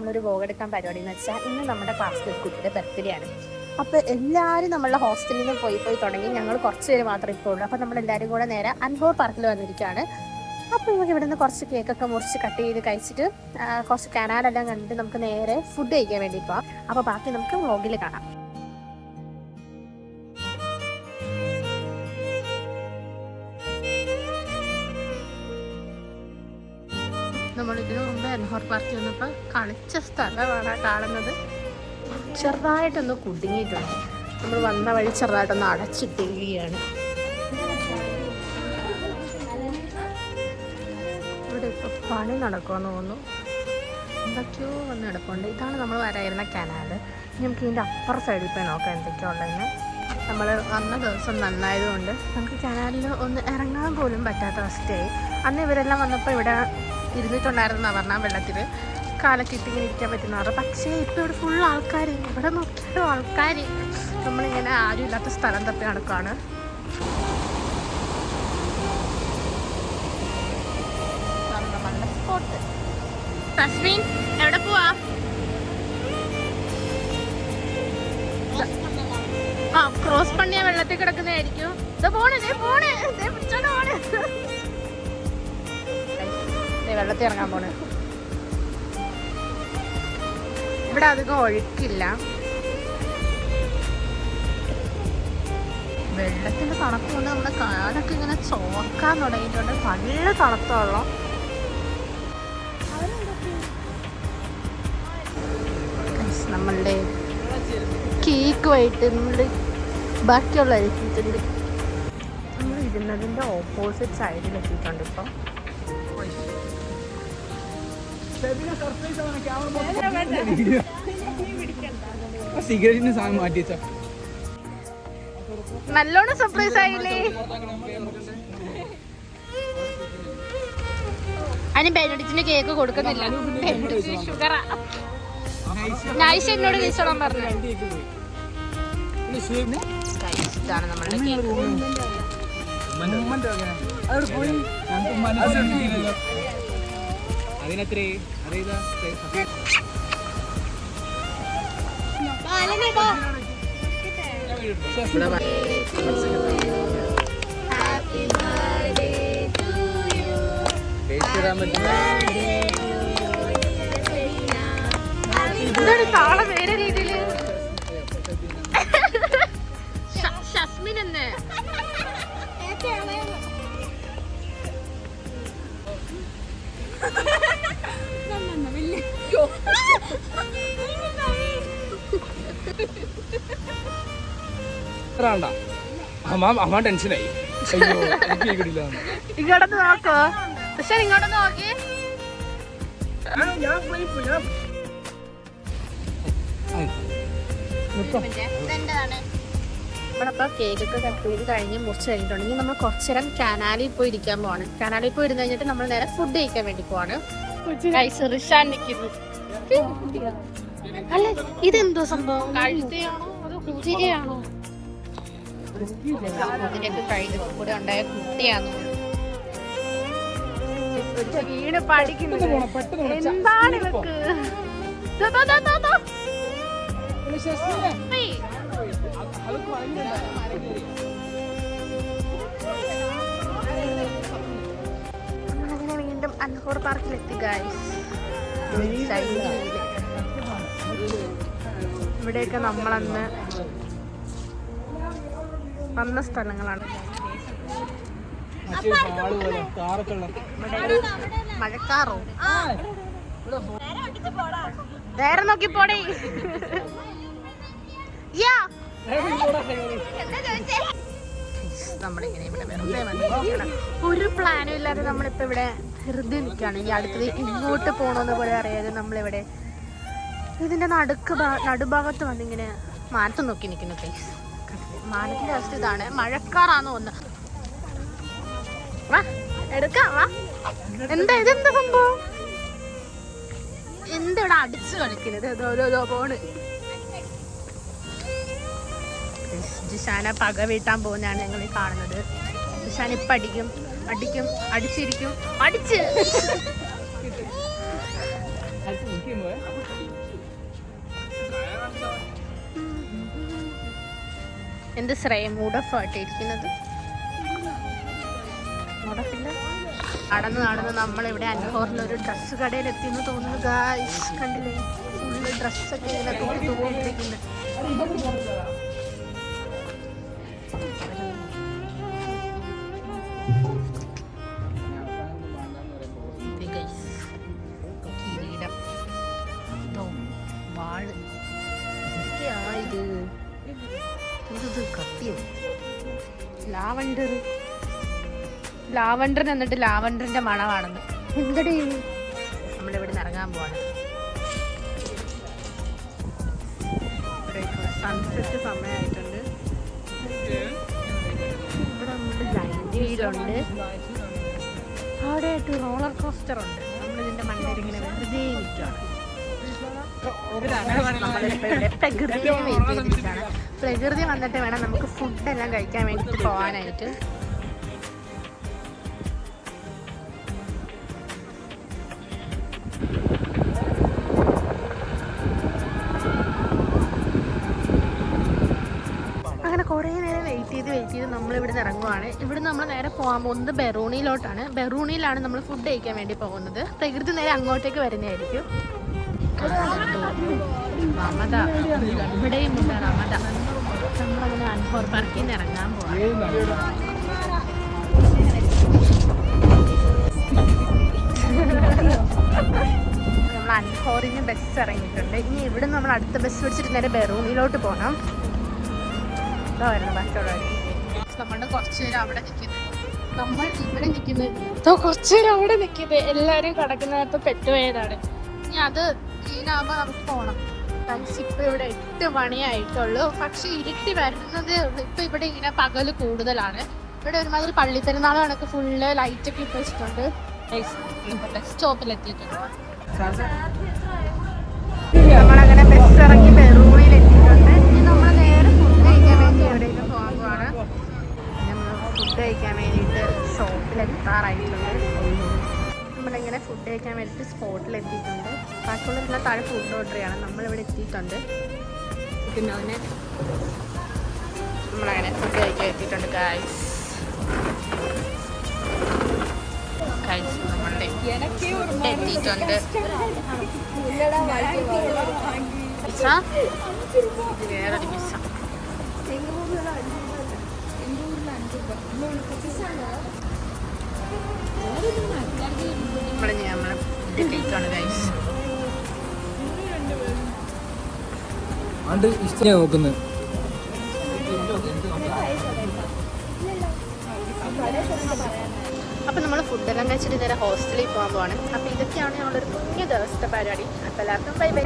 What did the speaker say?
നമ്മളൊരു വ്ലോഗെടുക്കാൻ പരിപാടി എന്ന് വെച്ചാൽ ഇന്ന് നമ്മുടെ ക്ലാസ്സിൽ ഒരു കുട്ടിയുടെ ബർത്ത്ഡേ ആണ്. അപ്പോൾ എല്ലാവരും നമ്മളുടെ ഹോസ്റ്റലിൽ നിന്ന് പോയി തുടങ്ങി. ഞങ്ങൾ കുറച്ച് പേര് മാത്രമേ ഇപ്പോൾ ഉള്ളൂ. അപ്പോൾ നമ്മളെല്ലാവരും കൂടെ നേരെ അൻപോർ പാർക്കിൽ വന്നിരിക്കുകയാണ്. അപ്പോൾ നമുക്ക് ഇവിടെ നിന്ന് കുറച്ച് കേക്കൊക്കെ മുറിച്ച് കട്ട് ചെയ്ത് കഴിച്ചിട്ട് കുറച്ച് കനാലെല്ലാം കണ്ടിട്ട് നമുക്ക് നേരെ ഫുഡ് കഴിക്കാൻ വേണ്ടി പോകാം. അപ്പോൾ ബാക്കി നമുക്ക് വ്ലോഗിൽ കാണാം. നമ്മളിതിനു മുമ്പ് അൻഹോർ പാർക്കിൽ വന്നപ്പോൾ കളിച്ച സ്ഥലമാണ് കാണുന്നത്. ചെറുതായിട്ടൊന്ന് കുടുങ്ങിയിട്ടുണ്ട്. നമ്മൾ വന്ന വഴി ചെറുതായിട്ടൊന്ന് അടച്ചിട്ടിരിക്കുകയാണ്. ഇവിടെ ഇപ്പോൾ പണി നടക്കുമെന്ന് തോന്നുന്നു. എന്തൊക്കെയോ വന്ന് കിടപ്പുണ്ട്. ഇതാണ് നമ്മൾ വരായിരുന്ന കനാല്. നമുക്ക് ഇതിൻ്റെ അപ്പുറ സൈഡിൽ പോയി നോക്കാം എന്തൊക്കെയോ ഉള്ളതെന്ന്. നമ്മൾ വന്ന ദിവസം നന്നായതുകൊണ്ട് നമുക്ക് കനാലിൽ ഒന്ന് ഇറങ്ങാൻ പോലും പറ്റാത്ത അവസ്ഥയായി. അന്ന് ഇവരെല്ലാം വന്നപ്പോൾ ഇവിടെ ഇരുന്നിട്ടുണ്ടായിരുന്നെന്നാണ് പറഞ്ഞാൽ വെള്ളത്തിൽ കാലൊക്കെ ഇട്ടിങ്ങനെ ഇരിക്കാൻ പറ്റുന്നവർ. പക്ഷേ ഇപ്പോൾ ഇവിടെ ഫുൾ ആൾക്കാർ, ഇവിടെ നോക്കിയാലും ആൾക്കാർ. നമ്മളിങ്ങനെ ആരും ഇല്ലാത്ത സ്ഥലം തപ്പി നടക്കുകയാണ്. നമ്മളുടെ സ്പോട്ട്. തസ്മീൻ എവിടെ പോവാ? ആ ക്രോസ് പണിയാ വെള്ളത്തിൽ കിടക്കുന്നതായിരിക്കും. ഇതാ പോണേ പിടിച്ചോണ്ട് പോണേ. വെള്ളത്തിൽ ഇറങ്ങാൻ പോണേ. ഇവിടെ അധികം ഒഴുക്കില്ല. വെള്ളത്തിന്റെ തണുപ്പ് കൊണ്ട് നമ്മുടെ കാലൊക്കെ ഇങ്ങനെ ചോക്കാൻ തുടങ്ങിയിട്ടുണ്ട്. നല്ല തണുത്ത വെള്ളം. നമ്മളുടെ കേക്ക് വൈകിട്ട് നമ്മൾ ബാക്കിയുള്ള എത്തിയിട്ടുണ്ട്. നമ്മൾ ഇരുന്നതിൻ്റെ ഓപ്പോസിറ്റ് സൈഡിൽ എത്തിയിട്ടുണ്ട്. ഇപ്പം സിഗരറ്റിന് സാധനം മാറ്റി വെച്ചാ നല്ലോണം സർപ്രൈസ് ആയില്ലേ? അതിന് ബെനഡിറ്റിന് കേക്ക് കൊടുക്കുന്നില്ല. ഷുഗറാ. നൈസ് എന്നോട് കഴിച്ചോളാൻ പറഞ്ഞു. ഇതാണ് നമ്മളുടെ കേക്ക്. അതിനെത്രേ അറിയാ താളം വേറെ രീതിയില്. ഷസ്മിൻ എന്ന് അമ്മ ടെൻഷനായി. ഇങ്ങോട്ടൊന്ന് നോക്കോ? പക്ഷെ ഇങ്ങോട്ടൊന്ന് നോക്കി. നമ്മളിപ്പോ കേക്കൊക്കെ കട്ട് ചെയ്ത് കഴിഞ്ഞ് മുറിച്ച് കഴിഞ്ഞിട്ടുണ്ടെങ്കിൽ നമ്മൾ കുറച്ചു നേരം കനാലിൽ പോയി ഇരിക്കാൻ പോവാണ്. കനാലിൽ പോയി ഇരുന്ന് കഴിഞ്ഞിട്ട് നമ്മൾ നേരെ ഫുഡ് കഴിക്കാൻ വേണ്ടി പോവാണ്. അല്ല ഇതെന്തോ സംഭവം? കഴുതയാണോ അതോ കുതിരയാണോ? കുതിരയൊക്കെ കഴിഞ്ഞ കൂടെ ഉണ്ടായ കുട്ടിയാണോ? വീണ് പഠിക്കുന്നത് എന്താണ് ഇവക്ക്? നമ്മളങ്ങനെ വീണ്ടും അൻഹോർ പാർക്കിലെത്തി ഗൈസ്. ഇവിടെയൊക്കെ നമ്മളന്ന് വന്ന സ്ഥലങ്ങളാണ്. മഴക്കാറോ? നേരെ നോക്കി പോടേ. നമ്മളിങ്ങനെ ഇവിടെ വെറുതെ വന്നിരിക്കണം. ഒരു പ്ലാനും ഇല്ലാതെ നമ്മളിപ്പോ ഇവിടെ വെറുതെ നിൽക്കുകയാണ്. ഈ അടുത്തത് ഇങ്ങോട്ട് പോകണമെന്ന് പോലെ അറിയാതെ നമ്മളിവിടെ ഇതിന്റെ നടുഭാഗത്ത് വന്നിങ്ങനെ മാനത്ത് നോക്കി നിൽക്കുന്ന പ്ലേസ്. മാനത്തിന്റെ അവസ്ഥ ഇതാണ്. മഴക്കാറാന്ന് തോന്നുന്നു. വാ എടുക്കാം വാ. ഇതെന്താ സംഭവം? എന്തിവിടെ അടിച്ചു കളിക്കുന്നത്? ഓരോ പോണ്. ജിഷാന പക വീട്ടാൻ പോകുന്നതാണ് ഞങ്ങൾ ഈ കാണുന്നത്. ജിഷാൻ ഇപ്പം അടിച്ചിരിക്കും. അടിച്ച് എന്ത് ശ്രേയ മൂഡ് ഓഫ് ആയിട്ടിരിക്കുന്നത്? മൂഡോഫില്ല. നടന്ന് നമ്മളിവിടെ അൻഹോറിലൊരു ഡ്രസ്സ് കടയിൽ എത്തിയെന്ന് തോന്നുന്നു ഗായ്സ്. കണ്ടില്ലേ, ഫുള്ള് ഡ്രസ്സൊക്കെ ഇങ്ങനെ തോന്നിയിരിക്കുന്നത്. കിരീടം, വാള്, ഇതൊക്കെയായത്. ഇത് കത്തിയത് ലാവണ്ടർ എന്നിട്ട് ലാവണ്ടറിന്റെ മണമാണെന്ന്. എന്തടി, നമ്മളിവിടെ നിന്ന് ഇറങ്ങാൻ പോവാണ്. സൺസെറ്റ് സമയമായിട്ടുണ്ട്. ഇവിടെ നമ്മുടെ ജൈന്റ് വീലുണ്ട്, അവിടെ ആയിട്ട് റോളർ കോസ്റ്റർ ഉണ്ട്. നമ്മളിതിന്റെ മണ്ണിലിങ്ങനെ വെറുതെ നിൽക്കുകയാണ്. പ്രകൃതി വന്നിട്ട് വേണം നമുക്ക് ഫുഡെല്ലാം കഴിക്കാൻ വേണ്ടിയിട്ട് പോകാനായിട്ട്. അങ്ങനെ കുറേ നേരം വെയിറ്റ് ചെയ്ത് നമ്മളിവിടെ നിന്ന് ഇറങ്ങുവാണ്. ഇവിടെ നമ്മൾ നേരെ പോകാൻ പോകുന്നത് ബെറൂണിയിലോട്ടാണ്. ബെറൂണിയിലാണ് നമ്മൾ ഫുഡ് കഴിക്കാൻ വേണ്ടി പോകുന്നത്. പ്രകൃതി നേരെ അങ്ങോട്ടേക്ക് വരുന്നതായിരിക്കും. റമദ, ഇവിടെയും ഉണ്ട് റമദ. നമ്മളങ്ങനെ അൻഹോർ പാർക്കിൽ നിന്ന് ഇറങ്ങാൻ പോവാം. നമ്മൾ അൻഹോറിന് ബസ് ഇറങ്ങിയിട്ടുണ്ട്. ഇനി ഇവിടെ നമ്മൾ അടുത്ത ബസ് പിടിച്ചിട്ട് നേരെ ബെറൂണിയിലോട്ട് പോകണം. ഇതാ വരുന്നു ബസ്സോടെ. നമ്മളുടെ കുറച്ച് നേരം അവിടെ നിൽക്കുന്നത്, നമ്മൾ ഇവിടെ നിൽക്കുന്നത്, കുറച്ച് നേരം അവിടെ നിൽക്കുന്നത്. എല്ലാവരും കിടക്കുന്നതിനകത്ത് പെട്ടുപോയതാണ്. ഇനി അത് ക്ലീനാകുമ്പോൾ നമുക്ക് പോകണം. ഇപ്പം ഇവിടെ 8 മണിയായിട്ടുള്ളൂ. പക്ഷെ ഇരുട്ടി വരുന്നതേ ഉള്ളൂ. ഇപ്പം ഇവിടെ ഇങ്ങനെ പകല് കൂടുതലാണ്. ഇവിടെ ഒരുമാതിരി പള്ളിപ്പെരുന്നാൾ കണക്ക് ഫുള്ള് ലൈറ്റൊക്കെ ഇട്ട് വെച്ചിട്ടുണ്ട്. ബസ് സ്റ്റോപ്പിലെത്തിയിട്ടുണ്ട്. നമ്മളങ്ങനെ ബസ് ഇറങ്ങി ബെറൂണിൽ എത്തിയിട്ടുണ്ട്. ഇനി നമ്മൾ നേരെ ഫുഡ് കഴിക്കാൻ വേണ്ടി എവിടെയെങ്കിലും പോകാൻ പോവാണ്. നമ്മൾ ഫുഡ് കഴിക്കാൻ വേണ്ടിയിട്ട് ഷോപ്പിലെത്താറായിട്ടുണ്ട്. നമ്മളിങ്ങനെ ഫുഡ് കഴിക്കാൻ വേണ്ടിയിട്ട് സ്പോട്ടിലെത്തിയിട്ടുണ്ട്. ബാക്കിയുള്ളവരെല്ലാം താഴെ ഫുഡ് ഓർഡർ ചെയ്യണം. നമ്മളിവിടെ എത്തിയിട്ടുണ്ട്. പിന്നെ അതിനെ നമ്മളങ്ങനെ ഫുഡ് കഴിക്കാൻ എത്തിയിട്ടുണ്ട് ഗായ്സ്. നമ്മളുടെ ഫുഡ് എത്തിയിട്ടുണ്ട്. പിസ്സ, ഇത് വേറൊരു പിസ്സ. നമ്മളെ ഫുഡ് എത്തിയിട്ടുണ്ട് ഗൈസ്. നോക്കുന്നത് അപ്പം നമ്മൾ ഫുഡെല്ലാം കഴിച്ചിട്ട് നേരെ ഹോസ്റ്റലിൽ പോകാൻ പോവാണ്. അപ്പം ഇതൊക്കെയാണ് ഞങ്ങളൊരു കുഞ്ഞു ദിവസത്തെ പരിപാടി. അപ്പം എല്ലാവർക്കും ബൈ ബൈ.